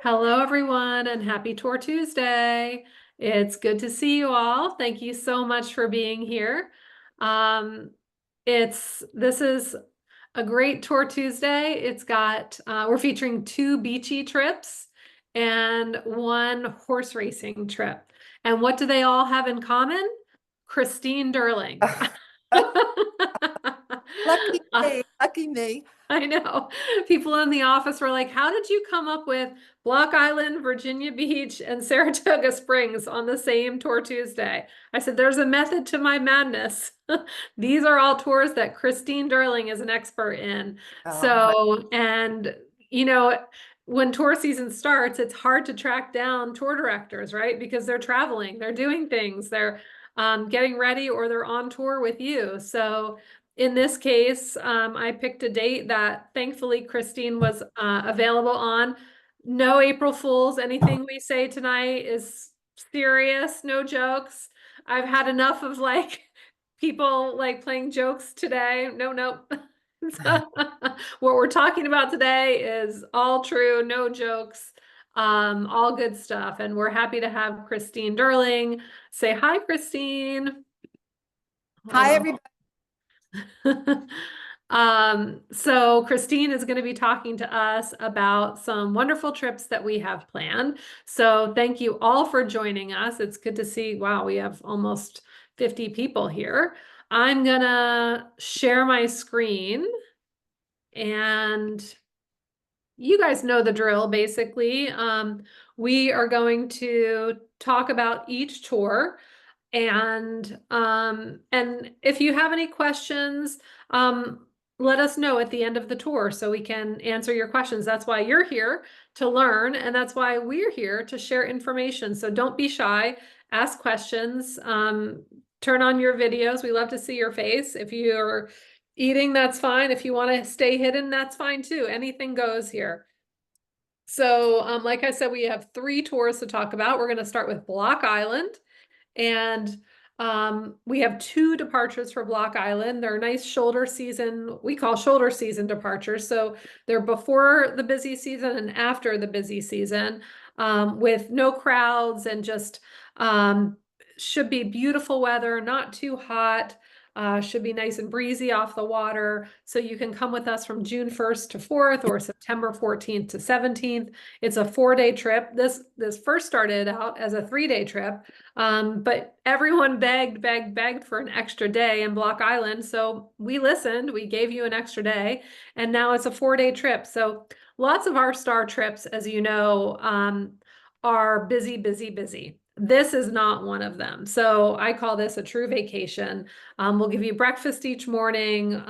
Hello, everyone, and happy Tour Tuesday. It's good to see you all. Thank you so much for being here. Um, this is a great Tour Tuesday. We're featuring two beachy trips and one horse racing trip. And what do they all have in common? Christine Durling. Lucky me, lucky me. I know. People in the office were like, how did you come up with Block Island, Virginia Beach, and Saratoga Springs on the same tour Tuesday? I said, there's a method to my madness. These are all tours that Christine Durling is an expert in. Oh my, So, you know, when tour season starts, it's hard to track down tour directors, right? Because they're traveling, they're doing things, they're getting ready, or they're on tour with you. So, in this case, I picked a date that thankfully Christine was available on. No April Fools. Anything we say tonight is serious, no jokes. I've had enough of like people like playing jokes today. No, no. So, what we're talking about today is all true, no jokes, all good stuff. And we're happy to have Christine Durling. Say hi, Christine. Hold hi on. everybody. So Christine is going to be talking to us about some wonderful trips that we have planned. So thank you all for joining us. It's good to see, wow, we have almost 50 people here. I'm gonna share my screen and you guys know the drill basically. We are going to talk about each tour and if you have any questions, um, let us know at the end of the tour so we can answer your questions. That's why you're here to learn, and that's why we're here to share information. So don't be shy, ask questions, turn on your videos. We love to see your face. If you're eating, that's fine. If you want to stay hidden, that's fine too. Anything goes here. So, like I said, we have three tours to talk about. We're going to start with Block Island. And we have two departures for Block Island. They're nice shoulder season, we call shoulder season departures. So they're before the busy season and after the busy season, with no crowds and just should be beautiful weather, not too hot. Should be nice and breezy off the water. So you can come with us from June 1st to 4th or September 14th to 17th. It's a 4-day trip. This first started out as a 3-day trip. But everyone begged for an extra day in Block Island. So we listened, we gave you an extra day, and now it's a 4-day trip. So lots of our Starr trips, as you know, are busy. This is not one of them. So I call this a true vacation. We'll give you breakfast each morning,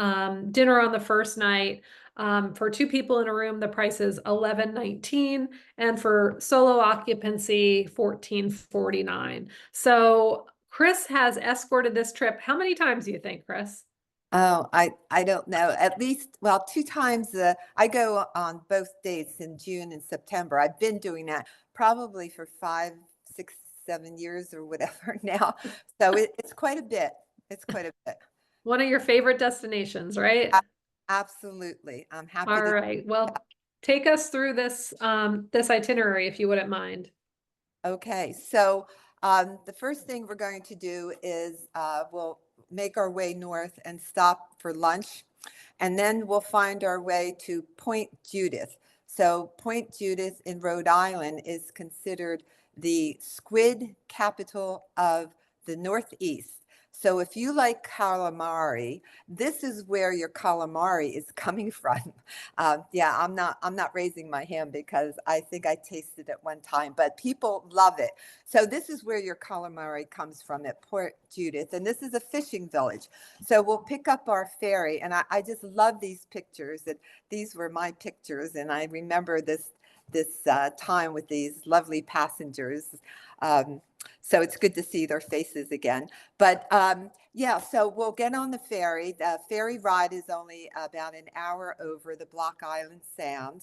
dinner on the first night. For two people in a room, the price is $11.19, and for solo occupancy, $14.49. So Chris has escorted this trip. How many times do you think, Chris? I don't know. At least, well, two times. I go on both dates in June and September. I've been doing that probably for 5, 6, 7 years or whatever now. So it's quite a bit. It's quite a bit. One of your favorite destinations, A- right? Absolutely. I'm happy All to. right. Well, take us through this itinerary if you wouldn't mind. Okay, so the first thing we're going to do is we'll make our way north and stop for lunch, and then we'll find our way to Point Judith. So, Point Judith in Rhode Island is considered the squid capital of the Northeast. So, if you like calamari, this is where your calamari is coming from. Yeah, I'm not raising my hand because I think I tasted it one time, but people love it. So this is where your calamari comes from at Port Judith, and this is a fishing village. So we'll pick up our ferry, and I just love these pictures. And these were my pictures, and I remember this time with these lovely passengers. Um, so it's good to see their faces again. But yeah, so we'll get on the ferry. The ferry ride is only about an hour over the Block Island Sound.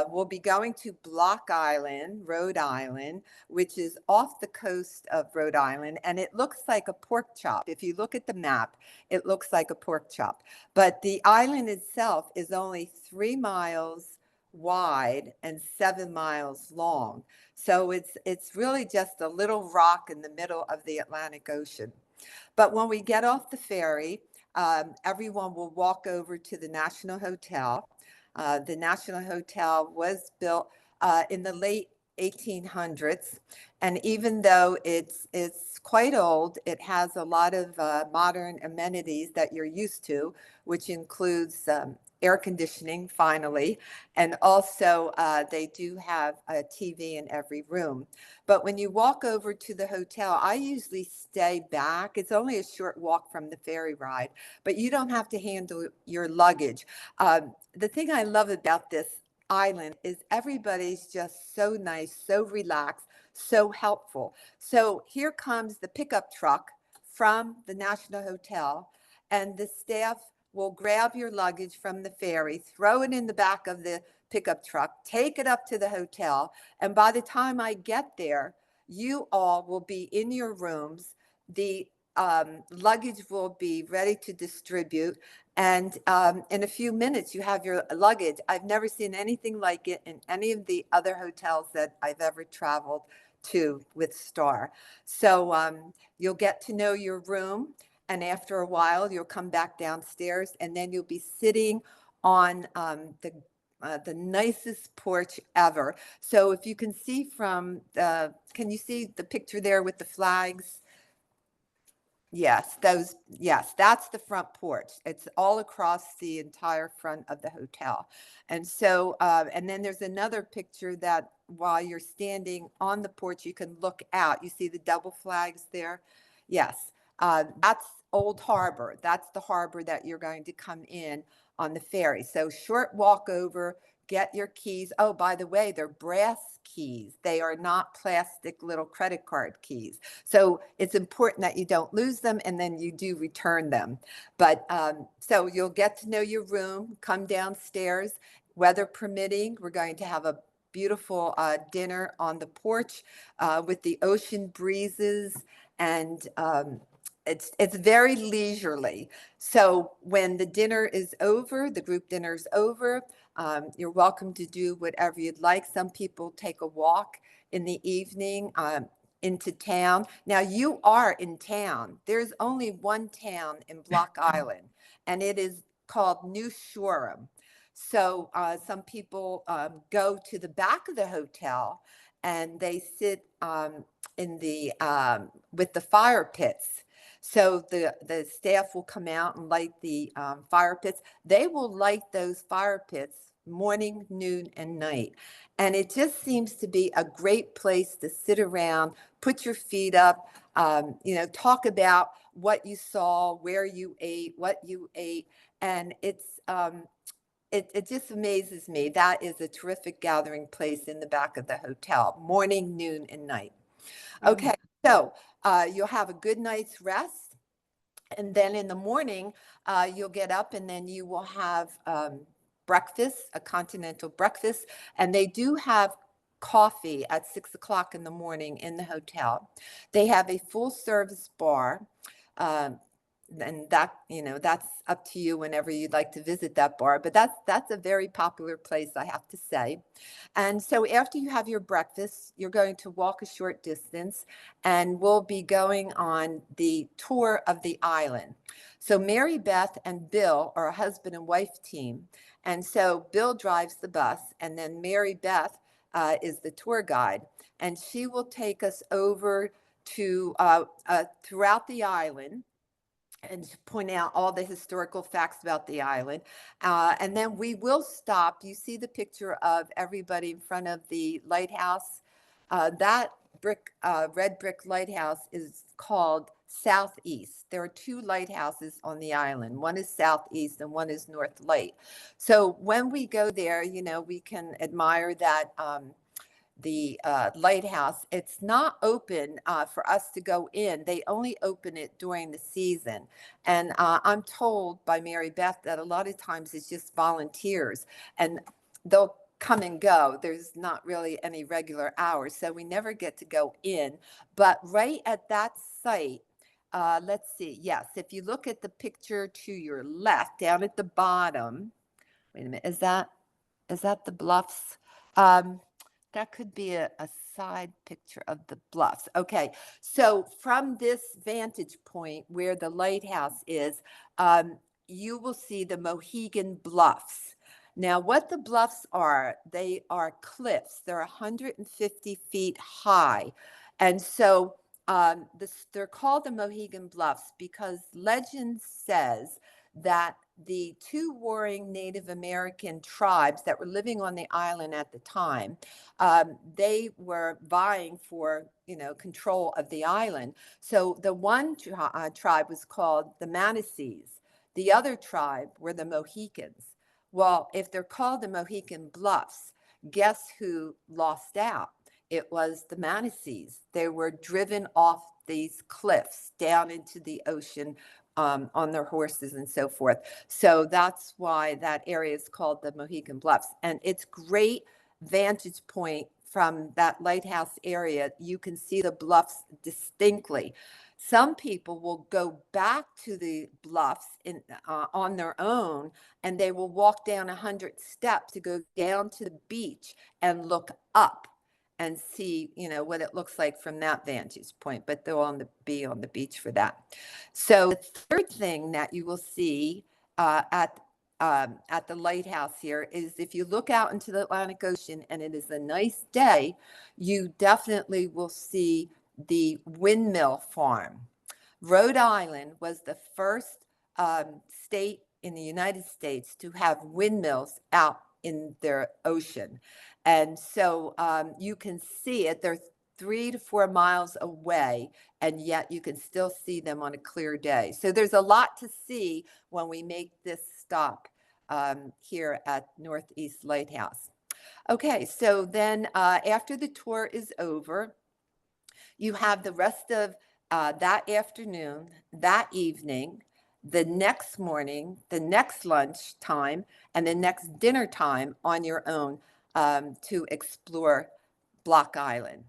We'll be going to Block Island, Rhode Island, which is off the coast of Rhode Island, and it looks like a pork chop. If you look at the map, it looks like a pork chop. But the island itself is only 3 miles wide and 7 miles long. So it's really just a little rock in the middle of the Atlantic Ocean. But when we get off the ferry, everyone will walk over to the National Hotel. The National Hotel was built in the late 1800s, and even though it's quite old, it has a lot of modern amenities that you're used to, which includes air conditioning, finally, and also they do have a TV in every room. But when you walk over to the hotel, I usually stay back. It's only a short walk from the ferry ride, but you don't have to handle your luggage. The thing I love about this island is everybody's just so nice, so relaxed, so helpful. So here comes the pickup truck from the National Hotel, and the staff will grab your luggage from the ferry, throw it in the back of the pickup truck, take it up to the hotel, and by the time I get there, you all will be in your rooms. The luggage will be ready to distribute. And in a few minutes, you have your luggage. I've never seen anything like it in any of the other hotels that I've ever traveled to with Starr. So you'll get to know your room. And after a while, you'll come back downstairs, and then you'll be sitting on the nicest porch ever. So if you can see from can you see the picture there with the flags? Yes, that's the front porch. It's all across the entire front of the hotel. And so, and then there's another picture that while you're standing on the porch, you can look out. You see the double flags there? Yes, that's Old Harbor. That's the harbor that you're going to come in on the ferry. So short walk over, get your keys. Oh, by the way, they're brass keys. They are not plastic little credit card keys. So it's important that you don't lose them, and then you do return them. But so you'll get to know your room, come downstairs, weather permitting. We're going to have a beautiful dinner on the porch with the ocean breezes, and it's very leisurely. So when the dinner is over, the group dinner is over, you're welcome to do whatever you'd like. Some people take a walk in the evening into town. Now you are in town. There's only one town in Block Island, and it is called New Shoreham. So some people go to the back of the hotel, and they sit in the with the fire pits. So the staff will come out and light the fire pits. They will light those fire pits morning, noon, and night. And it just seems to be a great place to sit around, put your feet up, talk about what you saw, where you ate, what you ate. And it just amazes me. That is a terrific gathering place in the back of the hotel, morning, noon, and night. Okay, so you'll have a good night's rest. And then in the morning, you'll get up, and then you will have breakfast, a continental breakfast. And they do have coffee at 6 o'clock in the morning in the hotel. They have a full service bar. Um, and that, that's up to you whenever you'd like to visit that bar. But that's a very popular place, I have to say. And so after you have your breakfast, you're going to walk a short distance, and we'll be going on the tour of the island. So Mary Beth and Bill are a husband and wife team. And so Bill drives the bus, and then Mary Beth is the tour guide. And she will take us over to throughout the island and point out all the historical facts about the island. And then we will stop. You see the picture of everybody in front of the lighthouse. That red brick lighthouse is called Southeast. There are two lighthouses on the island. One is Southeast and one is North Light. So when we go there, we can admire that the lighthouse. It's not open for us to go in. They only open it during the season. And I'm told by Mary Beth that a lot of times it's just volunteers, and they'll come and go. There's not really any regular hours, so we never get to go in. But right at that site, let's see. Yes, if you look at the picture to your left, down at the bottom, wait a minute, is that? is that the bluffs? Um, that could be a side picture of the bluffs. Okay, so from this vantage point where the lighthouse is, you will see the Mohegan Bluffs. Now, what the bluffs are, they are cliffs. They're 150 feet high. And so they're called the Mohegan Bluffs because legend says that the two warring Native American tribes that were living on the island at the time, they were vying for, control of the island. So the one tribe was called the Manasees. The other tribe were the Mohicans. Well, if they're called the Mohegan Bluffs, guess who lost out? It was the Manasees. They were driven off these cliffs down into the ocean on their horses and so forth. So that's why that area is called the Mohegan Bluffs. And it's great vantage point from that lighthouse area. You can see the bluffs distinctly. Some people will go back to the bluffs on their own, and they will walk down 100 steps to go down to the beach and look up and see, what it looks like from that vantage point, but they'll be on the beach for that. So the third thing that you will see at the lighthouse here is if you look out into the Atlantic Ocean and it is a nice day, you definitely will see the windmill farm. Rhode Island was the first state in the United States to have windmills out in their ocean. And so you can see it. They're 3 to 4 miles away, and yet you can still see them on a clear day. So there's a lot to see when we make this stop here at Northeast Lighthouse. Okay, so then after the tour is over, you have the rest of that afternoon, that evening, the next morning, the next lunch time, and the next dinner time on your own to explore Block Island.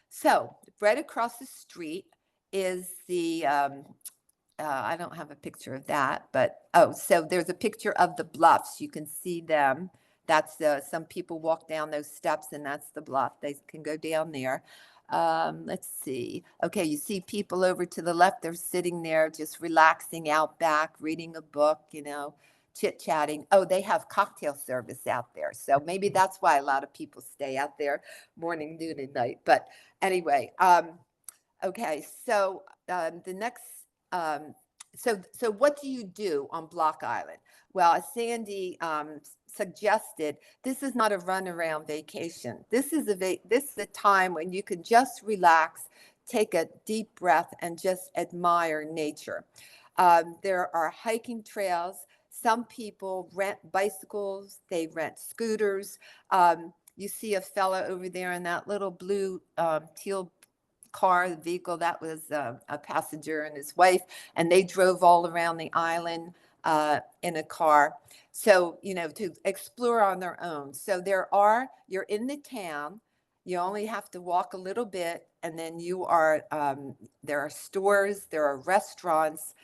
So right across the street is the, I don't have a picture of that, but, so there's a picture of the bluffs. You can see them. That's some people walk down those steps, and that's the bluff. They can go down there. Let's see. Okay, you see people over to the left. They're sitting there just relaxing out back, reading a book, chit-chatting. Oh, they have cocktail service out there. So maybe that's why a lot of people stay out there morning, noon, and night. But anyway, okay, so the next, so what do you do on Block Island? Well, as Sandy suggested, this is not a runaround vacation. This is a time when you can just relax, take a deep breath, and just admire nature. There are hiking trails. Some people rent bicycles. They rent scooters. You see a fella over there in that little blue teal car, the vehicle. That was a passenger and his wife, and they drove all around the island in a car. So, to explore on their own. So you're in the town. You only have to walk a little bit, and then there are stores, there are restaurants.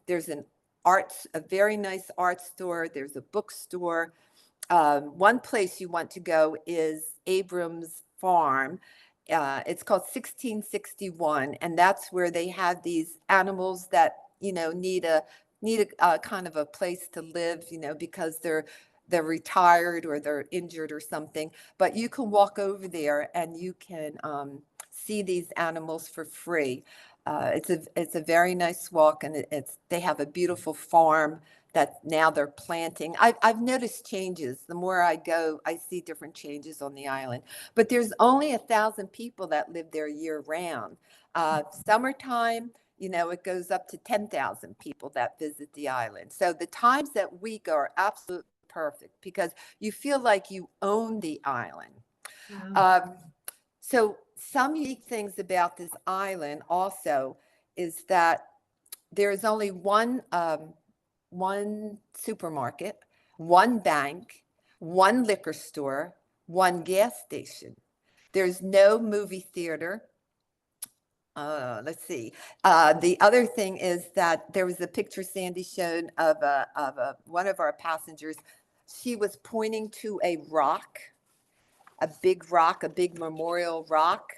There's a very nice art store. There's a bookstore. One place you want to go is Abrams Farm. It's called 1661, and that's where they have these animals that need a kind of a place to live, because they're retired or they're injured or something. But you can walk over there and you can see these animals for free. It's a very nice walk, and they have a beautiful farm that now they're planting. I've noticed changes. The more I go, I see different changes on the island. But there's only 1,000 people that live there year round. Summertime, it goes up to 10,000 people that visit the island. So the times that we go are absolutely perfect because you feel like you own the island. Wow. So some unique things about this island also is that there's only one supermarket, one bank, one liquor store, one gas station. There's no movie theater. Let's see. The other thing is that there was a picture Sandy showed of one of our passengers. she was pointing to a rock, a big rock, a big memorial rock.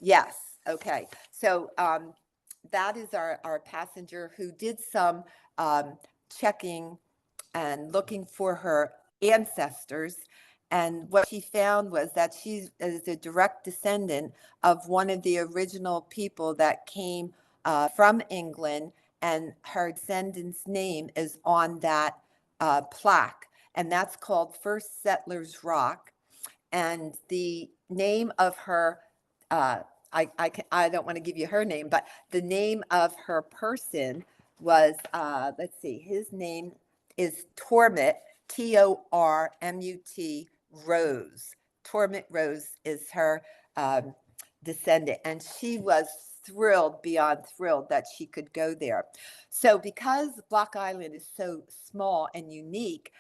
Yes. Okay. So that is our passenger who did some checking and looking for her ancestors. And what she found was that she is a direct descendant of one of the original people that came from England, and her descendant's name is on that plaque, and that's called First Settlers Rock. And the name of her, I don't want to give you her name, but the name of her person was, let's see, his name is Tormut, Tormut Rose. Tormut Rose is her descendant, and she was thrilled beyond thrilled that she could go there. So because Block Island is so small and unique,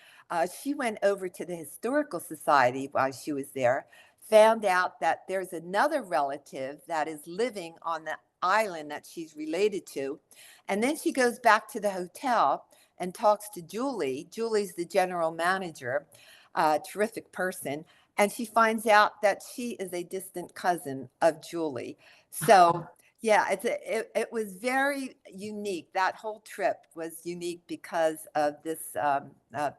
she went over to the Historical Society while she was there, found out that there's another relative that is living on the island that she's related to. And then she goes back to the hotel and talks to Julie. Julie's the general manager, terrific person. And she finds out that she is a distant cousin of Julie. So yeah, it was very unique. That whole trip was unique because of this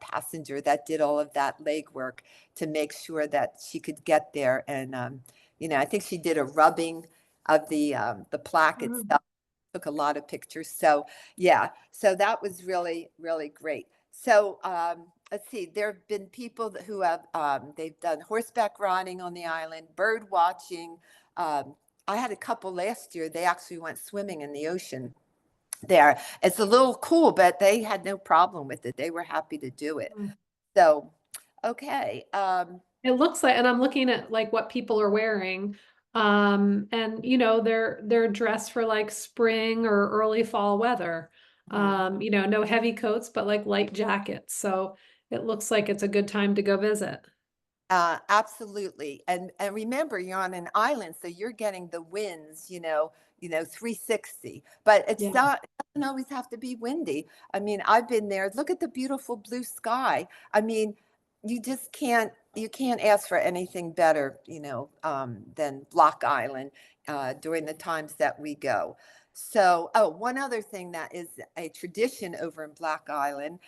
passenger that did all of that legwork to make sure that she could get there. And I think she did a rubbing of the plaque itself. Took a lot of pictures. So yeah, so that was really, really great. So let's see, there have been people who have, they've done horseback riding on the island, bird watching. I had a couple last year. They actually went swimming in the ocean there. It's a little cool, but they had no problem with it. They were happy to do it. So, okay. It looks like, and I'm looking at like what people are wearing. And they're dressed for like spring or early fall weather. No heavy coats, but like light jackets. So it looks like it's a good time to go visit. Absolutely. And remember, you're on an island, so you're getting the winds, 360. But it's Yeah. not, it doesn't always have to be windy. I mean, I've been there. Look at the beautiful blue sky. I mean, you can't ask for anything better, than Block Island during the times that we go. So, oh, one other thing that is a tradition over in Block Island,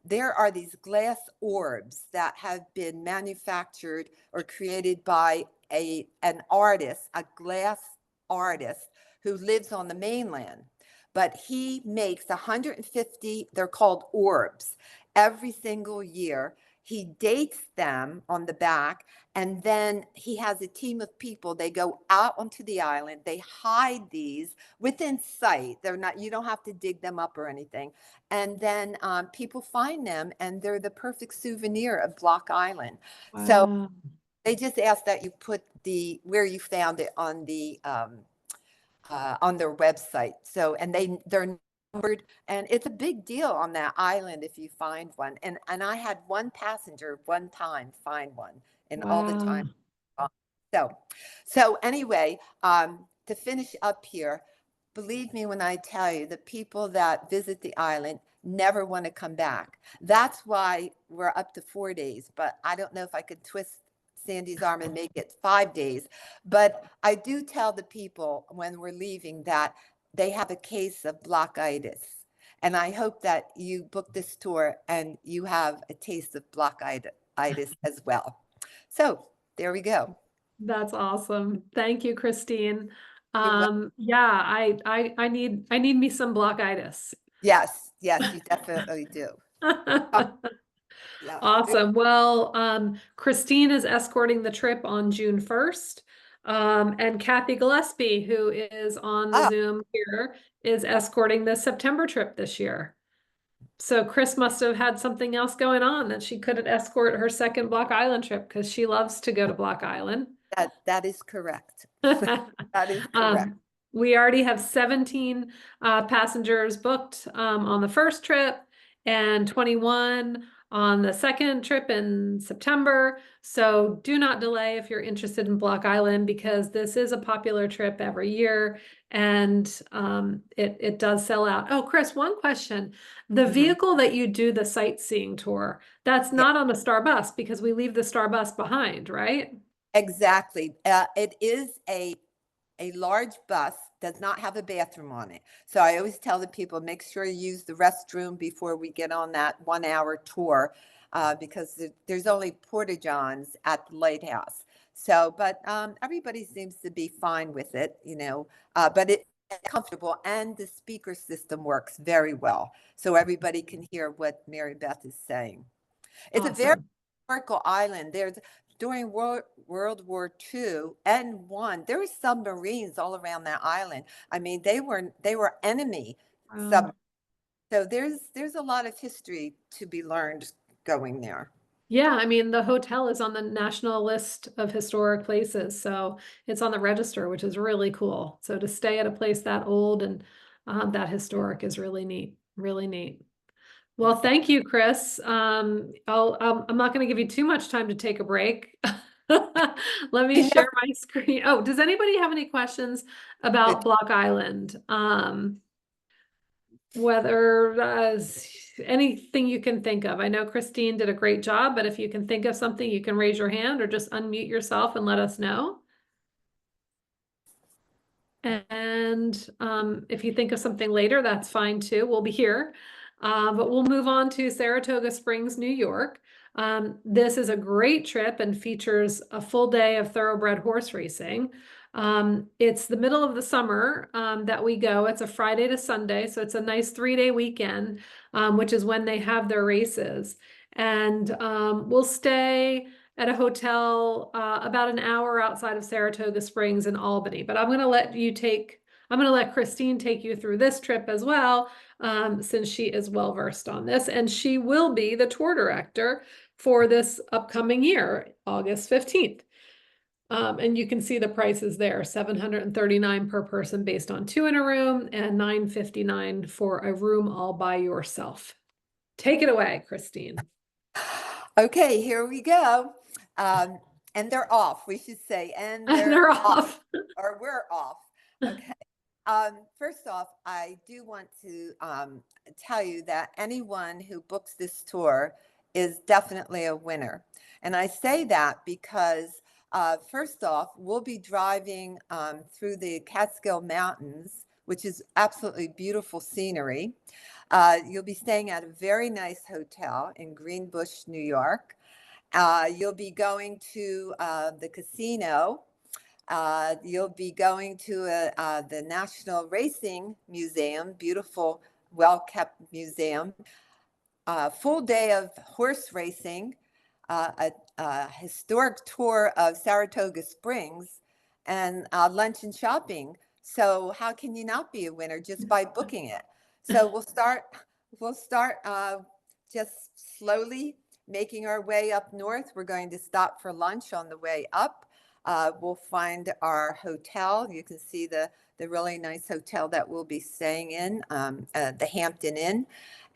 there are these glass orbs that have been manufactured or created by an artist, a glass artist who lives on the mainland. But he makes 150, they're called orbs, every single year. He dates them on the back, and then he has a team of people. They go out onto the island. They hide these within sight. They're not, you don't have to dig them up or anything. And then people find them, and they're the perfect souvenir of Block Island. So Wow. they just ask that you put where you found it on their website. So, and they're numbered, and it's a big deal on that island if you find one. And I had one passenger one time find one in all the Wow. time. So anyway, to finish up here, believe me when I tell you, the people that visit the island never want to come back. That's why we're up to 4 days, but I don't know if I could twist Sandy's arm and make it 5 days. But I do tell the people when we're leaving that they have a case of blockitis. And I hope that you book this tour and you have a taste of blockitis as well. So there we go. That's awesome. Thank you, Christine. You're wel- Yeah, I need me some blockitis. Yes, yes, you definitely do. Oh, yeah. Awesome. Well, Christine is escorting the trip on June 1st. And Kathy Gillespie, who is on the Ah, Zoom here, is escorting the September trip this year. So Chris must have had something else going on that she couldn't escort her second Block Island trip because she loves to go to Block Island. that is correct. That is correct. We already have 17 passengers booked on the first trip and 21 on the second trip in September. So do not delay if you're interested in Block Island, because this is a popular trip every year, and it does sell out. Oh, Chris, one question. The Mhm. vehicle that you do the sightseeing tour, that's Yeah, not on the Star bus, because we leave the Star bus behind, right? exactly. It is a large bus, does not have a bathroom on it. So I always tell the people, make sure you use the restroom before we get on that 1 hour tour, because there's only porta johns at the lighthouse. So, but everybody seems to be fine with it, but it's comfortable, and the speaker system works very well. So everybody can hear what Mary Beth is saying. It's a very Awesome. historical island. There's during World War II and one, there were submarines all around that island. I mean, they were enemy sub. Wow. So there's a lot of history to be learned going there. Yeah, I mean, the hotel is on the national list of historic places, so it's on the register, which is really cool. So to stay at a place that old and that historic is really neat, really neat. Well, Okay. thank you, Chris. I'm not going to give you too much time to take a break. Let me share my screen. Oh, does anybody have any questions about Block Island? Whether anything you can think of. I know Christine did a great job, but if you can think of something, you can raise your hand or just unmute yourself and let us know. And if you think of something later, that's fine too. We'll be here. But we'll move on to Saratoga Springs, New York. This is a great trip and features a full day of thoroughbred horse racing. It's the middle of the summer that we go. It's a Friday to Sunday, so it's a nice 3-day weekend, which is when they have their races. And we'll stay at a hotel about an hour outside of Saratoga Springs in Albany. But I'm going to let Christine take you through this trip as well, since she is well versed on this. And she will be the tour director for this upcoming year, August 15th. And you can see the prices there, $739 per person based on 2 in a room and $959 for a room all by yourself. Take it away, Christine. Okay, here we go. Um, and they're off, we should say, and And they're they're off, off. or we're off. Okay. First off, I do want to tell you that anyone who books this tour is definitely a winner. And I say that because, first off, we'll be driving through the Catskill Mountains, which is absolutely beautiful scenery. You'll be staying at a very nice hotel in Greenbush, New York. You'll be going to the casino. You'll be going to the National Racing Museum, beautiful, well-kept museum. Full day of horse racing, a historic tour of Saratoga Springs, and lunch and shopping. So how can you not be a winner just by booking it? So we'll start just slowly making our way up north. We're going to stop for lunch on the way up. We'll find our hotel. You can see the really nice hotel that we'll be staying in, the Hampton Inn.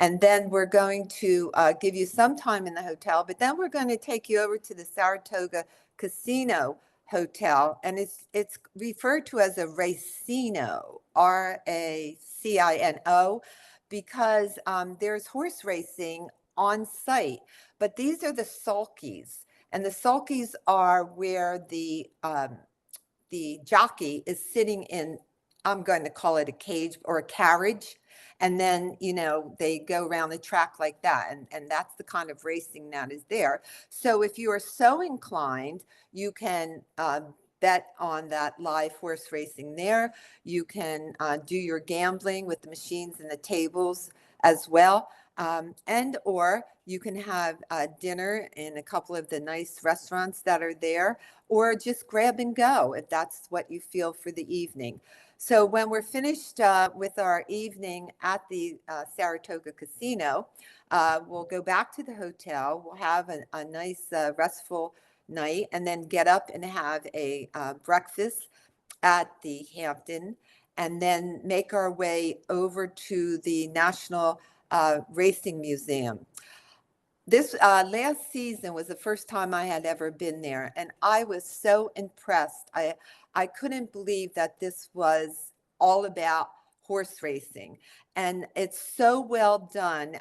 And then we're going to give you some time in the hotel, but then we're going to take you over to the Saratoga Casino Hotel. And it's referred to as a racino, Racino, because there's horse racing on site. But these are the sulkies. And the sulkies are where the jockey is sitting in, I'm going to call it a cage or a carriage. And then, they go around the track like that. And that's the kind of racing that is there. So if you are so inclined, you can bet on that live horse racing there. You can do your gambling with the machines and the tables as well. And or you can have dinner in a couple of the nice restaurants that are there, or just grab and go if that's what you feel for the evening. So when we're finished with our evening at the Saratoga Casino, we'll go back to the hotel. We'll have a nice restful night, and then get up and have a breakfast at the Hampton, and then make our way over to the National Racing Museum. This last season was the first time I had ever been there, and I was so impressed. I couldn't believe that this was all about horse racing, and it's so well done.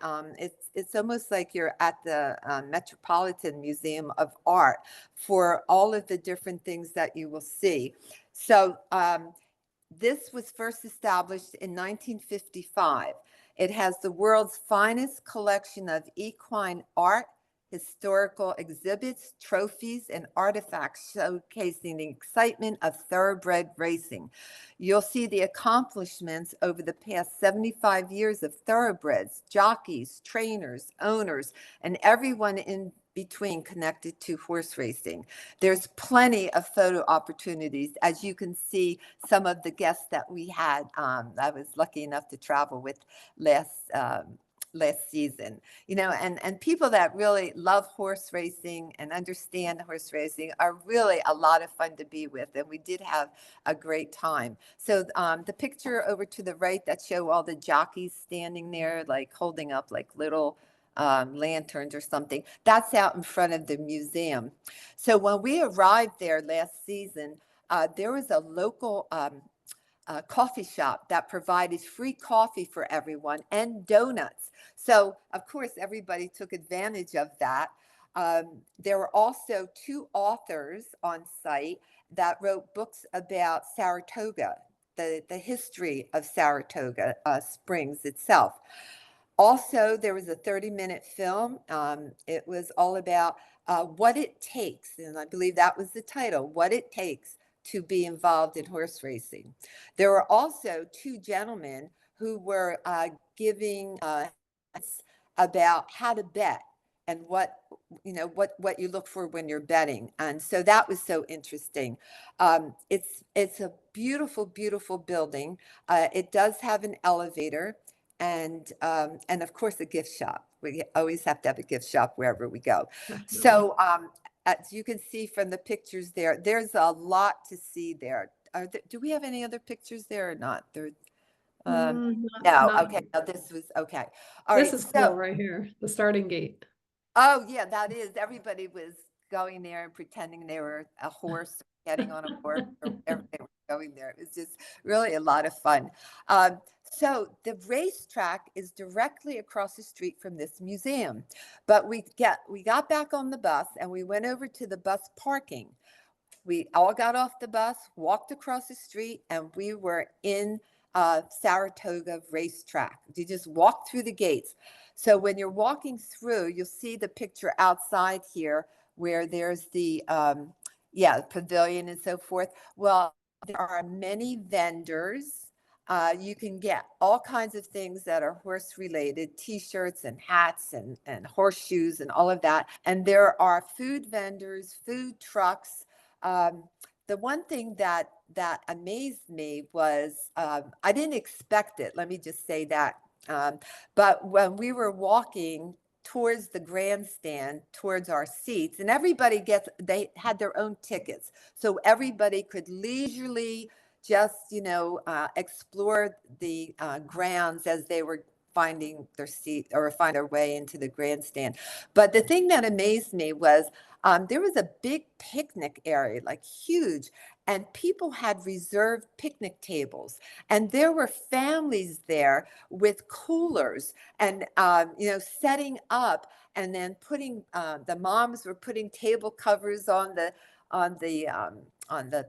It's almost like you're at the Metropolitan Museum of Art for all of the different things that you will see. So this was first established in 1955. It has the world's finest collection of equine art, historical exhibits, trophies, and artifacts showcasing the excitement of thoroughbred racing. You'll see the accomplishments over the past 75 years of thoroughbreds, jockeys, trainers, owners, and everyone in between connected to horse racing. There's plenty of photo opportunities. As you can see, some of the guests that we had, I was lucky enough to travel with last season, and people that really love horse racing and understand horse racing are really a lot of fun to be with. And we did have a great time. So the picture over to the right that show all the jockeys standing there, like holding up like little lanterns or something, that's out in front of the museum. So when we arrived there last season, there was a local coffee shop that provided free coffee for everyone and donuts. So, of course, everybody took advantage of that. There were also two authors on site that wrote books about Saratoga, the history of Saratoga Springs itself. Also, there was a 30-minute film. It was all about what it takes, and I believe that was the title, What It Takes to be involved in horse racing. There were also two gentlemen who were giving about how to bet and what you look for when you're betting, and so that was so interesting. It's a beautiful building. It does have an elevator, and of course a gift shop. We always have to have a gift shop wherever we go. Definitely. So as you can see from the pictures there, there's a lot to see there. Do we have any other pictures there or not? No. Not Okay. No, this was okay. All this right. is So, cool right here, the starting gate. oh yeah, that is. Everybody was going there and pretending they were a horse, getting on a horse, or whatever they were going there. It was just really a lot of fun. So the racetrack is directly across the street from this museum, but we got back on the bus and we went over to the bus parking. We all got off the bus, walked across the street, and we were in Saratoga racetrack. You just walk through the gates. So when you're walking through, you'll see the picture outside here where there's the pavilion and so forth. Well, there are many vendors. You can get all kinds of things that are horse related, t-shirts and hats and horseshoes and all of that. And there are food vendors, food trucks. The one thing that amazed me was I didn't expect it. Let me just say that. But when we were walking towards the grandstand, towards our seats, and they had their own tickets, so everybody could leisurely just explore the grounds as they were finding their seat or find their way into the grandstand. But the thing that amazed me was there was a big picnic area, like huge, and people had reserved picnic tables, and there were families there with coolers and setting up, and then putting the moms were putting table covers on the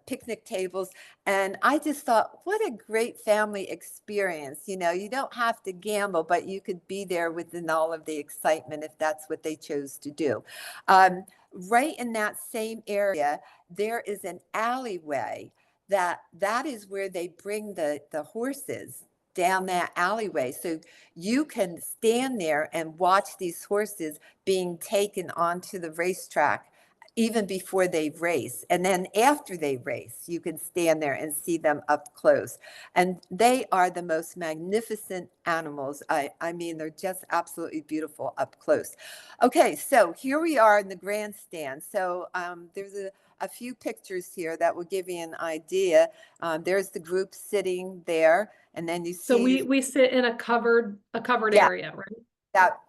picnic tables. And I just thought, what a great family experience. You don't have to gamble, but you could be there within all of the excitement if that's what they chose to do. Right in that same area, there is an alleyway that is where they bring the horses down that alleyway. So you can stand there and watch these horses being taken onto the racetrack even before they race. And then after they race, you can stand there and see them up close. And they are the most magnificent animals. I mean, they're just absolutely beautiful up close. Okay, so here we are in the grandstand. So there's a few pictures here that will give you an idea. There's the group sitting there, and then you So see. we sit in a covered Yeah, area, right?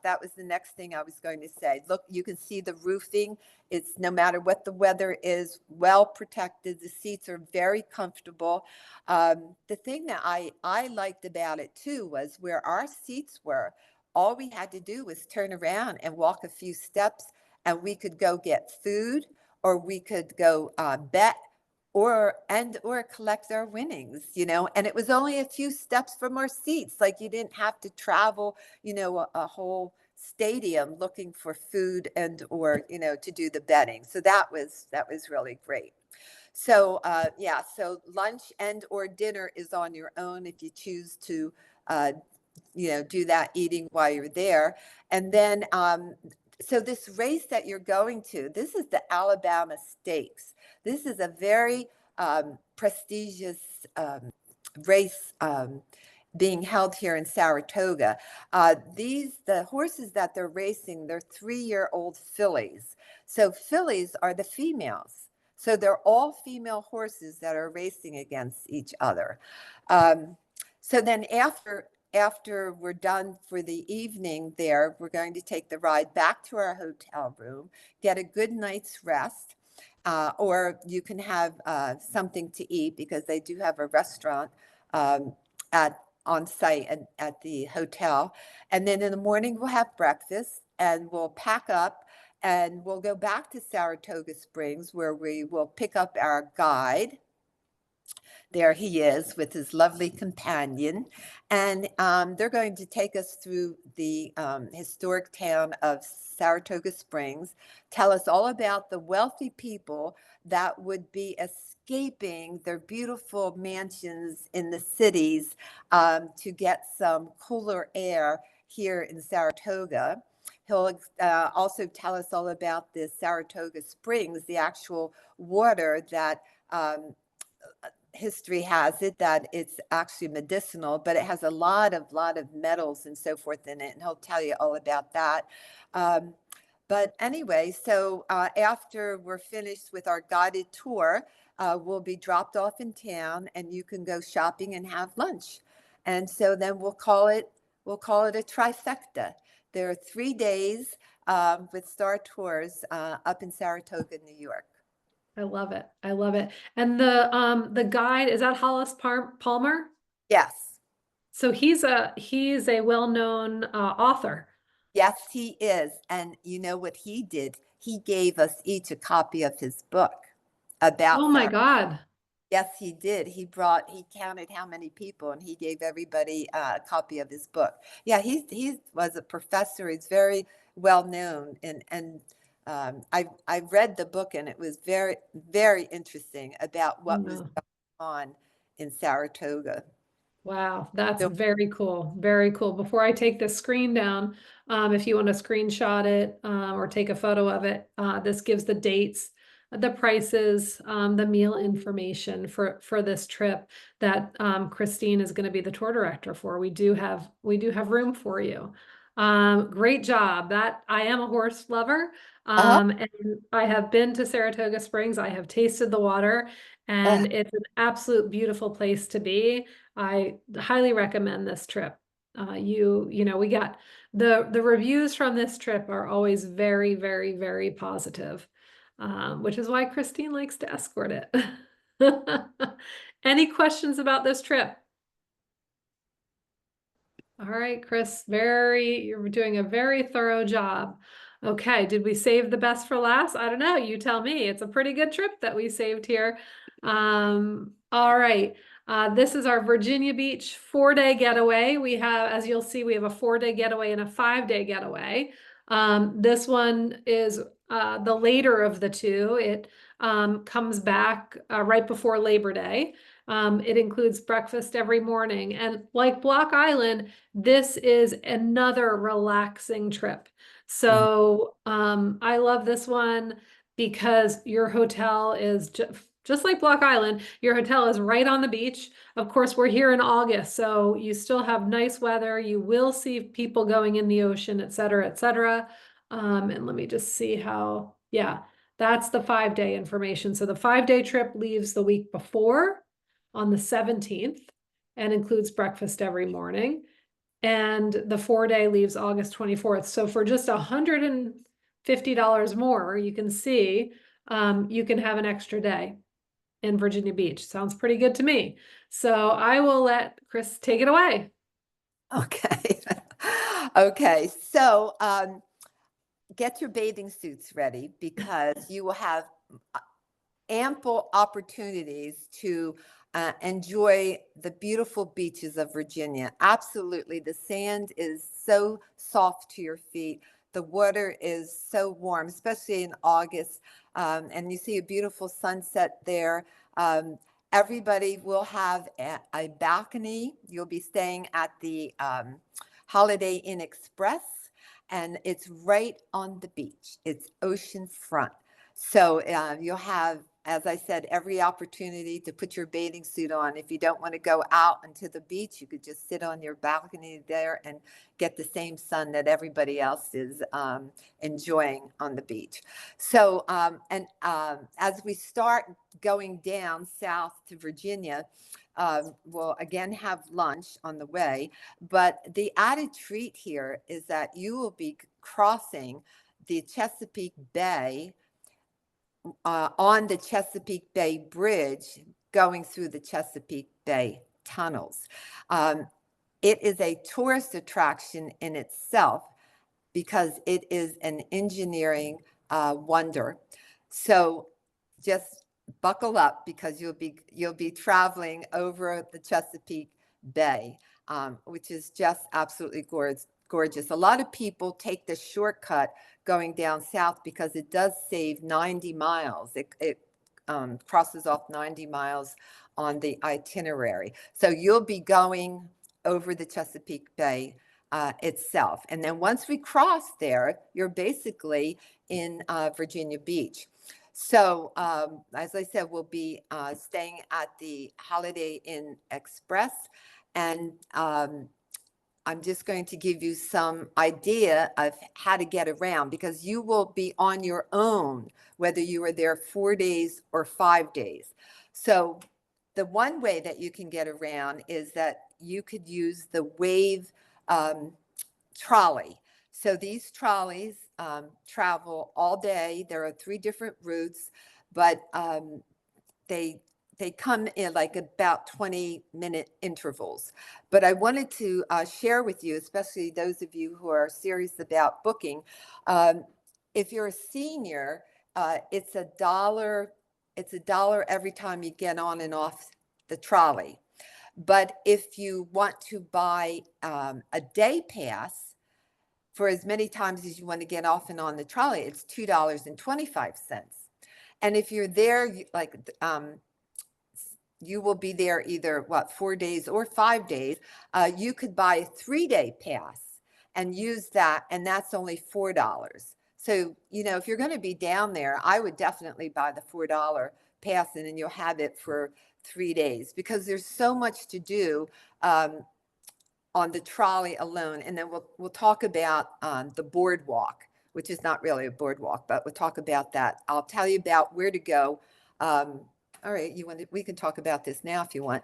that was the next thing I was going to say. Look, you can see the roofing. It's, no matter what the weather is, well protected. The seats are very comfortable. The thing that I liked about it too was where our seats were, all we had to do was turn around and walk a few steps, and we could go get food, or we could go bet, or collect our winnings, and it was only a few steps from our seats. Like, you didn't have to travel, a whole stadium looking for food and or to do the betting. So that was really great. So yeah, so lunch and or dinner is on your own if you choose to do that eating while you're there. And then so this race that you're going to, this is the Alabama Stakes. This is a very prestigious race being held here in Saratoga. The horses that they're racing, they're 3-year-old fillies. So fillies are the females. So they're all female horses that are racing against each other. So then after we're done for the evening there, we're going to take the ride back to our hotel room, get a good night's rest, or you can have something to eat, because they do have a restaurant on site at the hotel. And then in the morning, we'll have breakfast, and we'll pack up, and we'll go back to Saratoga Springs, where we will pick up our guide. There he is with his lovely companion. And they're going to take us through the historic town of Saratoga Springs, tell us all about the wealthy people that would be escaping their beautiful mansions in the cities to get some cooler air here in Saratoga. He'll also tell us all about the Saratoga Springs, the actual water that history has it that it's actually medicinal, but it has a lot of metals and so forth in it, and he'll tell you all about that. But anyway, so after we're finished with our guided tour, we'll be dropped off in town, and you can go shopping and have lunch. And so then we'll call it a trifecta. There are 3 days with Starr Tours up in Saratoga, New York. I love it. I love it. And the guide, is that Hollis Palmer? Yes. So he's a well-known author. Yes, he is. And you know what he did? He gave us each a copy of his book Oh about my Sarah. God. Yes, he did. He counted how many people, and he gave everybody a copy of his book. Yeah, he was a professor. He's very well known, and I read the book, and it was very, very interesting about Oh what was no. going on in Saratoga. Wow, that's So, very cool. Very cool. Before I take this screen down, if you want to screenshot it or take a photo of it, this gives the dates, the prices, the meal information for this trip that Christine is going to be the tour director for. We do have room for you. Great job. That I am a horse lover, uh-huh. and I have been to Saratoga Springs. I have tasted the water, uh, and it's an absolute beautiful place to be. I highly recommend this trip. We got the reviews from this trip are always very, very, very positive, which is why Christine likes to escort it. Any questions about this trip? All right, Chris, you're doing a very thorough job. Okay, did we save the best for last? I don't know. You tell me. It's a pretty good trip that we saved here. All right. This is our Virginia Beach 4-day getaway. We have, as you'll see, we have a 4-day getaway and a 5-day getaway. This one is the later of the two. It comes back right before Labor Day. It includes breakfast every morning. And like Block Island, this is another relaxing trip. mhm. So I love this one because your hotel is just like Block Island, your hotel is right on the beach. Of course, we're here in August, so you still have nice weather. You will see people going in the ocean, et cetera, et cetera. And let me just see yeah, that's the 5-day information. So the 5-day trip leaves the week before on the 17th and includes breakfast every morning. and the 4-day leaves August 24th. So for just $150 more, you can see, you can have an extra day in Virginia Beach. Sounds pretty good to me. So I will let Chris take it away. Okay. Okay. So get your bathing suits ready because you will have ample opportunities to enjoy the beautiful beaches of Virginia. Absolutely. The sand is so soft to your feet. The water is so warm, especially in August. And you see a beautiful sunset there. Everybody will have a balcony. You'll be staying at the Holiday Inn Express, and it's right on the beach. It's ocean front. So you'll have, as I said, every opportunity to put your bathing suit on. If you don't want to go out into the beach, you could just sit on your balcony there and get the same sun that everybody else is enjoying on the beach. So, as we start going down south to Virginia, we'll again have lunch on the way. But the added treat here is that you will be crossing the Chesapeake Bay on the Chesapeake Bay Bridge going through the Chesapeake Bay tunnels. It is a tourist attraction in itself because it is an engineering wonder. So just buckle up because you'll be traveling over the Chesapeake Bay, which is just absolutely gorgeous. A lot of people take the shortcut going down south because it does save 90 miles. It crosses off 90 miles on the itinerary. So you'll be going over the Chesapeake Bay itself. And then once we cross there, you're basically in Virginia Beach. So as I said, we'll be staying at the Holiday Inn Express. And I'm just going to give you some idea of how to get around because you will be on your own, whether you are there 4 days or 5 days. So the one way that you can get around is that you could use the Wave trolley. So these trolleys travel all day. There are 3 different routes, but they come in like about 20-minute intervals. But I wanted to share with you, especially those of you who are serious about booking, if you're a senior, it's $1. It's $1 every time you get on and off the trolley. But if you want to buy a day pass for as many times as you want to get off and on the trolley, it's $2.25. And if you're there, you will be there either 4 days or 5 days. You could buy a 3-day pass and use that, and that's only $4. So, if you're going to be down there, I would definitely buy the $4 pass, and then you'll have it for 3 days because there's so much to do on the trolley alone. And then we'll talk about the boardwalk, which is not really a boardwalk, but we'll talk about that. I'll tell you about where to go. All right, we can talk about this now if you want.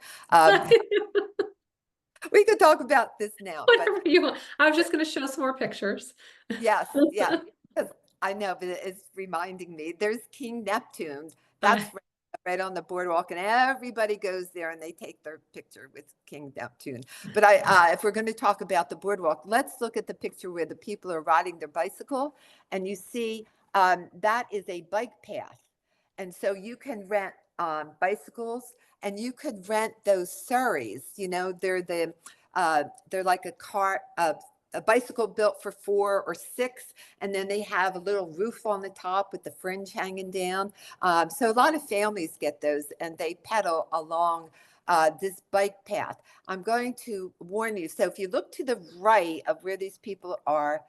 We can talk about this now, but Whatever you want. I was just going to show some more pictures. yes, because I know, but it's reminding me. There's King Neptune. Uh, That's right on the boardwalk, and everybody goes there and they take their picture with King Neptune. But if we're going to talk about the boardwalk, let's look at the picture where the people are riding their bicycle, and you see that is a bike path, and so you can rent bicycles, and you could rent those Surreys. They're like a car. A bicycle built for 4 or 6, and then they have a little roof on the top with the fringe hanging down. So a lot of families get those, and they pedal along this bike path. I'm going to warn you. So if you look to the right of where these people are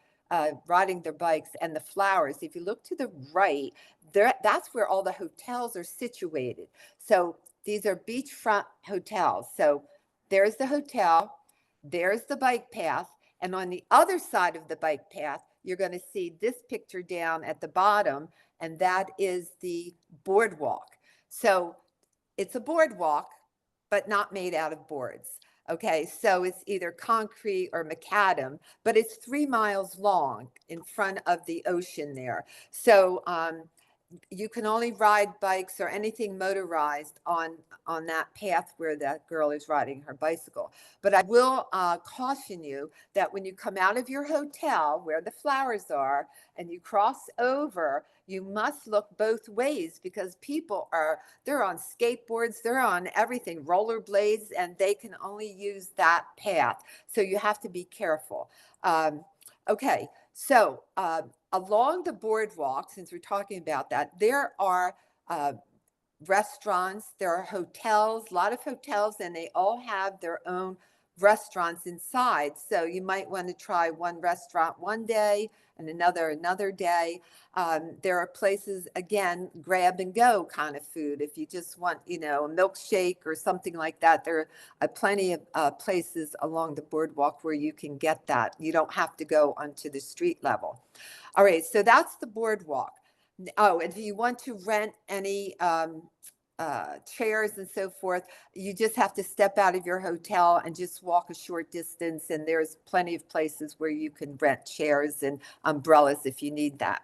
riding their bikes and the flowers, if you look to the right, that's where all the hotels are situated. So these are beachfront hotels. So there's the hotel, there's the bike path. And on the other side of the bike path, you're going to see this picture down at the bottom, and that is the boardwalk. So it's a boardwalk, but not made out of boards. Okay, so it's either concrete or macadam, but it's 3 miles long in front of the ocean there. So you can only ride bikes or anything motorized on that path where that girl is riding her bicycle. But I will caution you that when you come out of your hotel where the flowers are and you cross over, you must look both ways because people they're on skateboards, they're on everything, rollerblades, and they can only use that path. So you have to be careful. Okay, so along the boardwalk, since we're talking about that, there are uh, restaurants, there are hotels, a lot of hotels, and they all have their own restaurants inside. So you might want to try one restaurant one day and another day. There are places, again, grab and go kind of food. If you just want, a milkshake or something like that, there are plenty of places along the boardwalk where you can get that. You don't have to go onto the street level. All right, so that's the boardwalk. Oh, and if you want to rent any chairs and so forth, you just have to step out of your hotel and just walk a short distance. And there's plenty of places where you can rent chairs and umbrellas if you need that.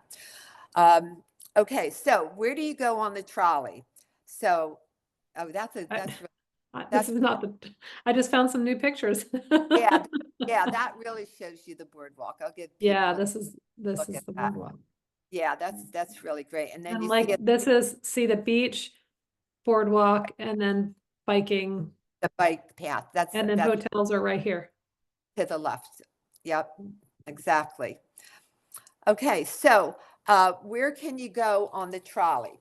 Okay, so where do you go on the trolley? So, oh, that's This is not I just found some new pictures. yeah, yeah, that really shows you the boardwalk. I'll give Yeah, people a this is look at the that. boardwalk. Yeah, that's really great. And then And you see like this is see the beach, boardwalk, and then biking, the bike path. and then That's hotels are right here. to the left. Yep, exactly. Okay, so where can you go on the trolley?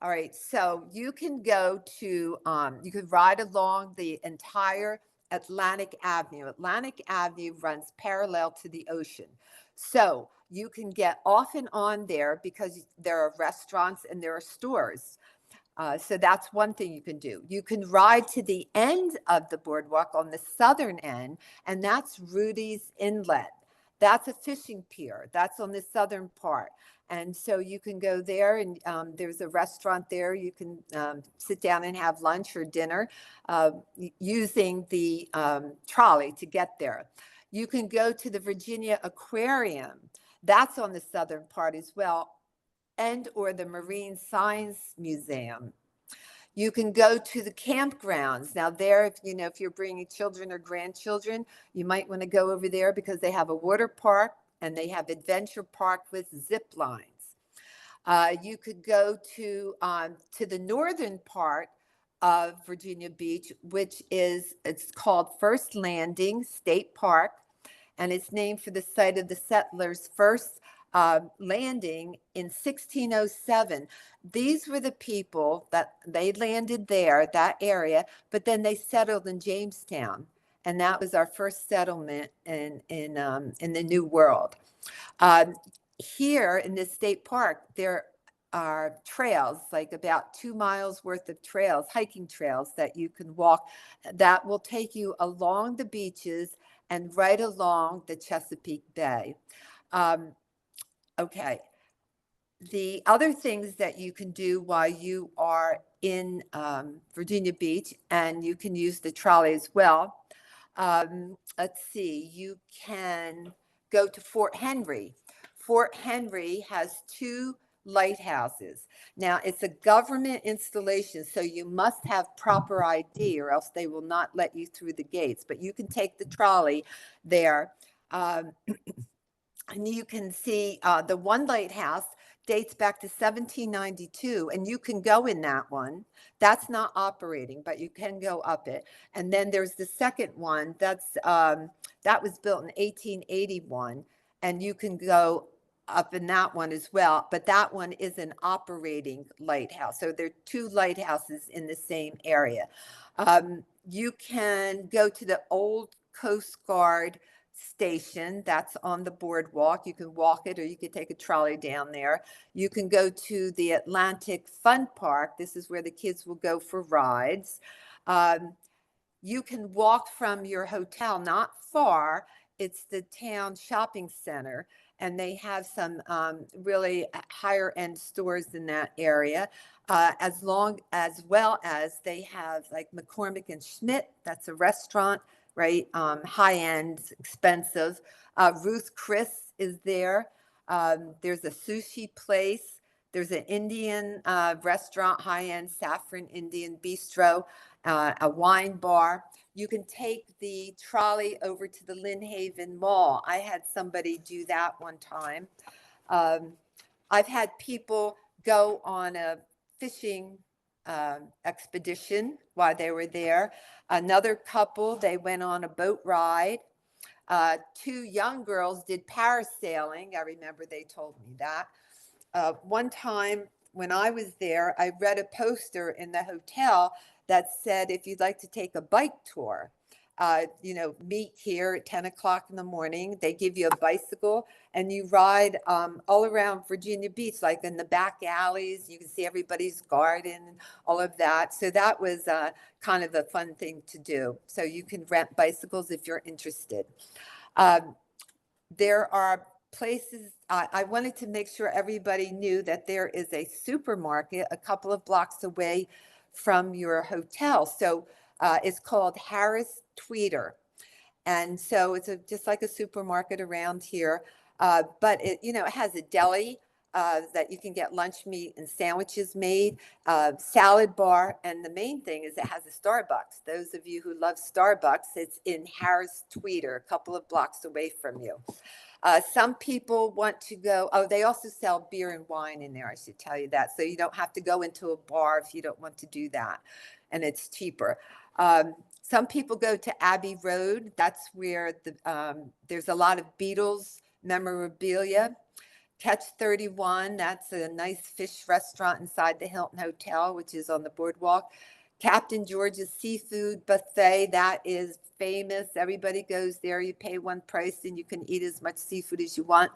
All right, so you can go to, you could ride along the entire Atlantic Avenue. Atlantic Avenue runs parallel to the ocean. So you can get off and on there because there are restaurants and there are stores. So that's one thing you can do. You can ride to the end of the boardwalk on the southern end, and that's Rudy's Inlet. That's a fishing pier. That's on the southern part. And so you can go there, and there's a restaurant there. You can sit down and have lunch or dinner using the trolley to get there. You can go to the Virginia Aquarium. That's on the southern part as well, and or the Marine Science Museum. You can go to the campgrounds. Now there, if you're bringing children or grandchildren, you might want to go over there because they have a water park and they have adventure park with zip lines. You could go to the northern part of Virginia Beach, it's called First Landing State Park, and it's named for the site of the settlers' first landing in 1607. These were the people that they landed there, that area, but then they settled in Jamestown, and that was our first settlement in the New World. Here in this state park, there are trails, like about 2 miles worth of trails, hiking trails that you can walk that will take you along the beaches and right along the Chesapeake Bay. Okay. The other things that you can do while you are in Virginia Beach, and you can use the trolley as well. Let's see, you can go to Fort Henry. Fort Henry has 2 lighthouses. Now, it's a government installation, so you must have proper ID or else they will not let you through the gates. But you can take the trolley there. And you can see the one lighthouse dates back to 1792, and you can go in that one. That's not operating, but you can go up it. And then there's the second one that was built in 1881, and you can go up in that one as well. But that one is an operating lighthouse. So there are 2 lighthouses in the same area. You can go to the old Coast Guard station that's on the boardwalk. You can walk it or you could take a trolley down there. You can go to the Atlantic Fun Park. This is where the kids will go for rides. You can walk from your hotel not far. It's the town shopping center, and they have some really higher end stores in that area. As well as they have like McCormick and Schmidt, that's a restaurant, right? High end, expensive. Ruth Chris is there. There's a sushi place. There's an Indian restaurant, high end Saffron Indian Bistro, a wine bar. You can take the trolley over to the Lynn Haven Mall. I had somebody do that one time. Um, I've had people go on a fishing expedition while they were there. Another couple, they went on a boat ride. Two young girls did parasailing. I remember they told me that. One time when I was there, I read a poster in the hotel that said, if you'd like to take a bike tour, meet here at 10 o'clock in the morning. They give you a bicycle and you ride all around Virginia Beach, like in the back alleys. You can see everybody's garden, all of that. So that was kind of a fun thing to do. So you can rent bicycles if you're interested. There are places, I wanted to make sure everybody knew that there is a supermarket a couple of blocks away from your hotel. So it's called Harris Tweeter. And so it's just like a supermarket around here. But it has a deli that you can get lunch meat and sandwiches made, salad bar. And the main thing is it has a Starbucks. Those of you who love Starbucks, it's in Harris Tweeter, a couple of blocks away from you. Some people want to go, they also sell beer and wine in there, I should tell you that. So you don't have to go into a bar if you don't want to do that. And it's cheaper. Some people go to Abbey Road. That's where there's a lot of Beatles memorabilia. Catch 31, that's a nice fish restaurant inside the Hilton Hotel, which is on the boardwalk. Captain George's Seafood Buffet, that is famous. Everybody goes there. You pay one price and you can eat as much seafood as you want.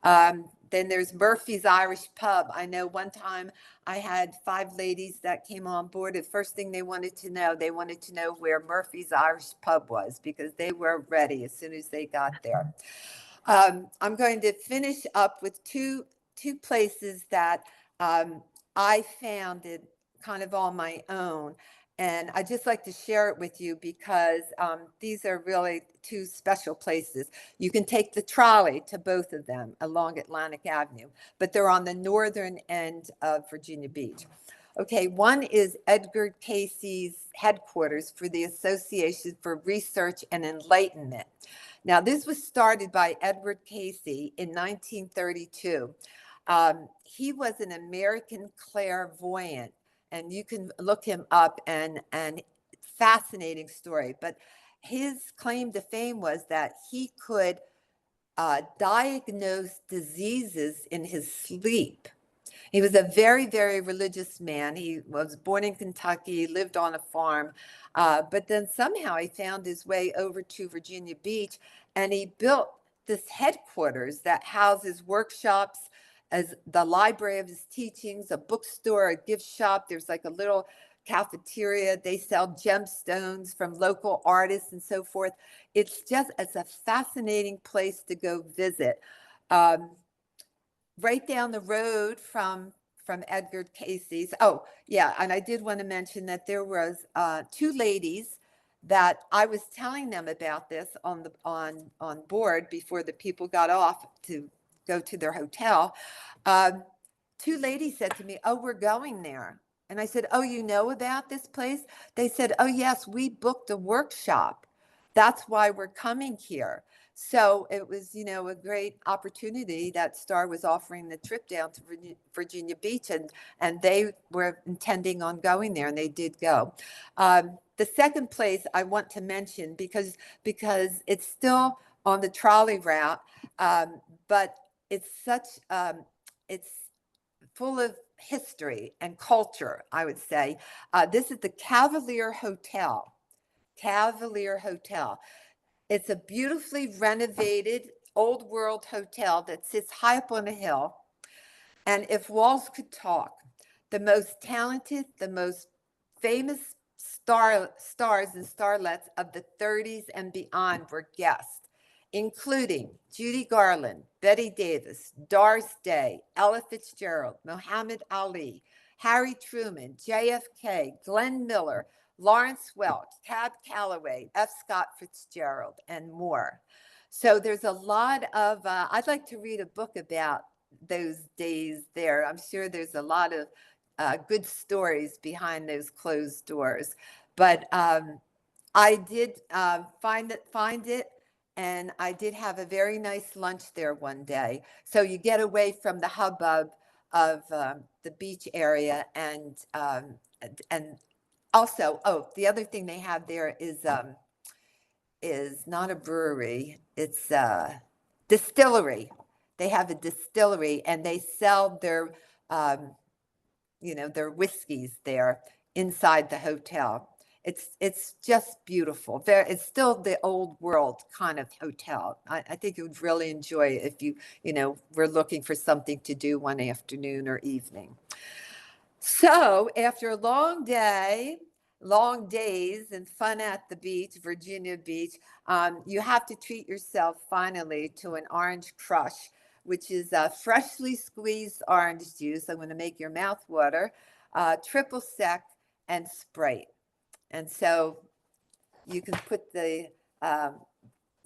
Then there's Murphy's Irish Pub. I know one time I had 5 ladies that came on board. The first thing they wanted to know where Murphy's Irish Pub was because they were ready as soon as they got there. I'm going to finish up with two places that I found it kind of on my own. And I just like to share it with you because these are really 2 special places. You can take the trolley to both of them along Atlantic Avenue, but they're on the northern end of Virginia Beach. Okay, one is Edgar Cayce's headquarters for the Association for Research and Enlightenment. Now, this was started by Edward Cayce in 1932. He was an American clairvoyant, and you can look him up and fascinating story. But his claim to fame was that he could diagnose diseases in his sleep. He was a very, very religious man. He was born in Kentucky, lived on a farm, but then somehow he found his way over to Virginia Beach, and he built this headquarters that houses workshops, as the library of his teachings, a bookstore, a gift shop. There's like a little cafeteria. They sell gemstones from local artists and so forth. It's a fascinating place to go visit. Right down the road from Edgar Cayce's. Oh, yeah, and I did want to mention that there was 2 ladies that I was telling them about this on board before the people got off to go to their hotel. 2 ladies said to me, "Oh, we're going there." And I said, "Oh, you know about this place?" They said, "Oh, yes, we booked a workshop. That's why we're coming here." So it was, a great opportunity that Starr was offering the trip down to Virginia Beach, and they were intending on going there, and they did go. The second place I want to mention because it's still on the trolley route, but it's it's full of history and culture, I would say. This is the Cavalier Hotel. Cavalier Hotel. It's a beautifully renovated old world hotel that sits high up on a hill. And if walls could talk, the most talented, the most famous stars and starlets of the 30s and beyond were guests including Judy Garland, Betty Davis, Doris Day, Ella Fitzgerald, Muhammad Ali, Harry Truman, JFK, Glenn Miller, Lawrence Welk, Cab Calloway, F. Scott Fitzgerald, and more. So there's a lot of, I'd like to read a book about those days there. I'm sure there's a lot of good stories behind those closed doors. But I did find it, and I did have a very nice lunch there one day. So you get away from the hubbub of the beach area, and also, oh, the other thing they have there is not a brewery; it's a distillery. They have a distillery, and they sell their their whiskeys there inside the hotel. It's just beautiful. It's still the old world kind of hotel. I think you would really enjoy it if you were looking for something to do one afternoon or evening. So after a long day, long days and fun at the beach, Virginia Beach, you have to treat yourself finally to an orange crush, which is freshly squeezed orange juice. I'm going to make your mouth water, triple sec, and Sprite. And so you can put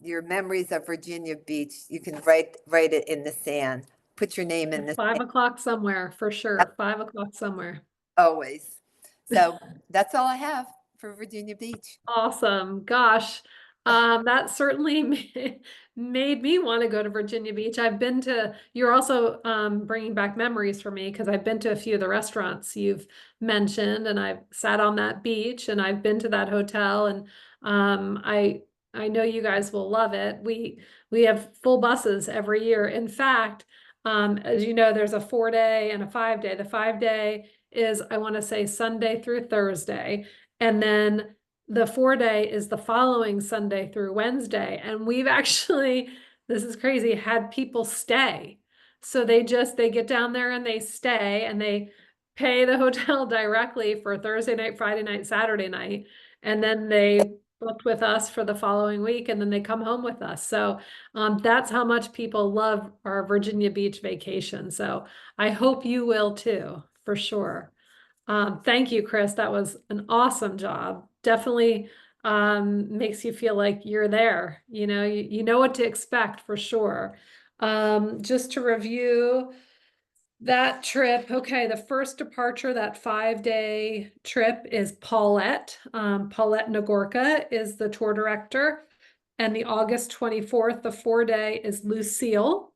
your memories of Virginia Beach. You can write it in the sand. Put your name in the 5 o'clock somewhere for sure. 5 o'clock somewhere. always. So that's all I have for Virginia Beach. Awesome. Gosh, that certainly made me want to go to Virginia Beach. You're also bringing back memories for me because I've been to a few of the restaurants you've mentioned, and I've sat on that beach, and I've been to that hotel, and I know you guys will love it. We have full buses every year. In fact, as you know, there's a 4-day and a 5-day. The 5-day is, I want to say, Sunday through Thursday. And then the 4-day is the following Sunday through Wednesday. And we've actually, this is crazy, had people stay. So they get down there and they stay, and they pay the hotel directly for Thursday night, Friday night, Saturday night. And then they booked with us for the following week, and then they come home with us. So that's how much people love our Virginia Beach vacation. So I hope you will too, for sure. Thank you, Chris. That was an awesome job. Definitely makes you feel like you're there. You know what to expect for sure. Just to review that trip. Okay, the first departure, that 5-day trip, is Paulette. Paulette Nagorka is the tour director. And the August 24th, the 4-day, is Lucille.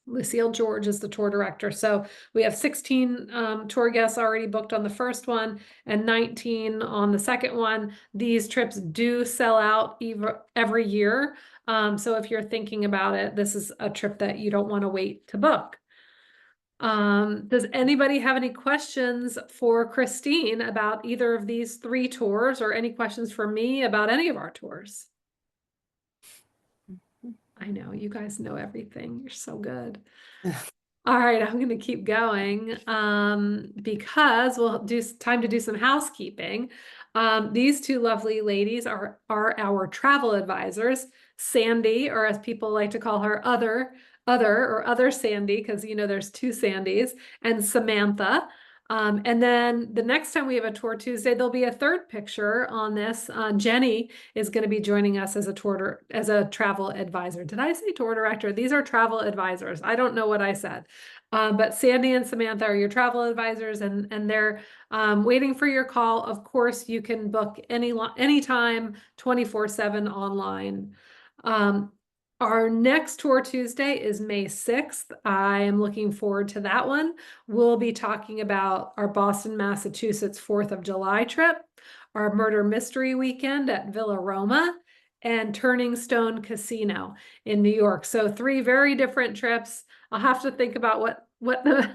Lucille George is the tour director. So we have 16 tour guests already booked on the first one and 19 on the second one. These trips do sell out every year. So if you're thinking about it, this is a trip that you don't want to wait to book. Does anybody have any questions for Christine about either of these 3 tours, or any questions for me about any of our tours? I know you guys know everything. You're so good. All right, I'm going to keep going because we'll time to do some housekeeping. These 2 lovely ladies are our travel advisors, Sandy, or as people like to call her, other Sandy, because there's 2 Sandys, and Samantha. And then the next time we have a Tour Tuesday, there'll be a 3rd picture on this. Jenny is going to be joining us as a travel advisor. Did I say tour director? These are travel advisors. I don't know what I said. But Sandy and Samantha are your travel advisors, and they're waiting for your call. Of course, you can book anytime, 24/7 online. Our next Tour Tuesday is May 6th. I am looking forward to that one. We'll be talking about our Boston, Massachusetts 4th of July trip, our Murder Mystery Weekend at Villa Roma, and Turning Stone Casino in New York. So 3 very different trips. I'll have to think about what the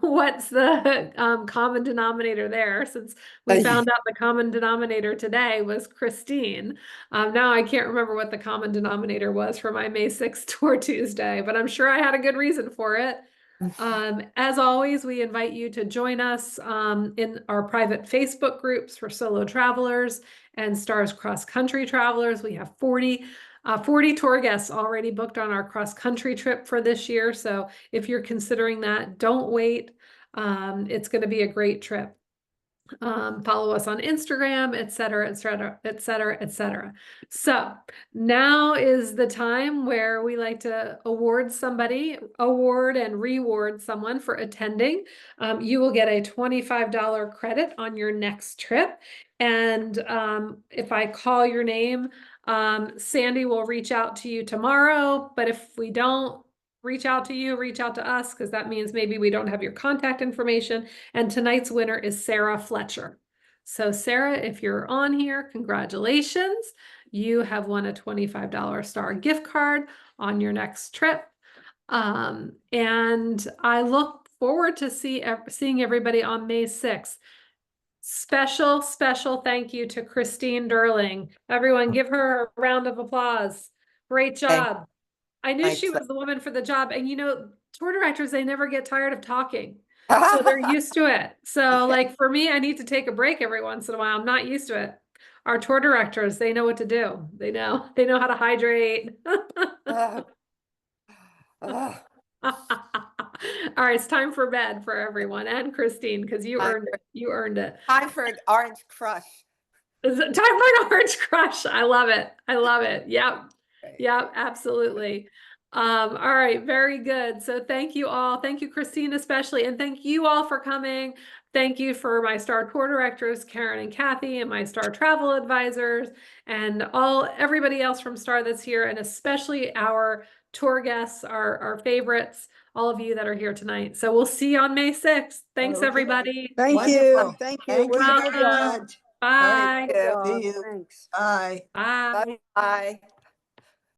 what's the common denominator there, since we found out the common denominator today was Christine. Now I can't remember what the common denominator was for my May 6th Tour Tuesday, but I'm sure I had a good reason for it. As always, we invite you to join us in our private Facebook groups for solo travelers and Starr's cross-country travelers. We have 40 40 tour guests already booked on our cross-country trip for this year. So if you're considering that, don't wait. It's going to be a great trip. Follow us on Instagram, et cetera, et cetera, et cetera, et cetera. So now is the time where we like to award and reward someone for attending. You will get a $25 credit on your next trip. And if I call your name, Sandy will reach out to you tomorrow. But if we don't reach out to you, reach out to us, because that means maybe we don't have your contact information. And tonight's winner is Sarah Fletcher. So Sarah, if you're on here, congratulations. You have won a $25 Starr gift card on your next trip. And I look forward to seeing everybody on May 6th. Special thank you to Christine Durling. Everyone give her a round of applause. Great job. I knew she was the woman for the job. And tour directors, they never get tired of talking. So they're used to it. So like for me, I need to take a break every once in a while. I'm not used to it. Our tour directors, they know what to do. They know how to hydrate. All right, it's time for bed for everyone and Christine, because you earned it. You earned it. Time for an orange crush. Is it time for an orange crush? I love it. I love it. Yep. Yep, absolutely. All right, very good. So thank you all. Thank you, Christine, especially. And thank you all for coming. Thank you for my Starr tour directors, Karen and Kathy, and my Starr travel advisors, and everybody else from Starr that's here, and especially our tour guests, our favorites, all of you that are here tonight. So we'll see you on May 6th. Thanks, everybody. Thank you. Wonderful. Thank you. Thank We're you very very glad. Bye. Thank you. See you. Thanks. Bye. Bye. Bye.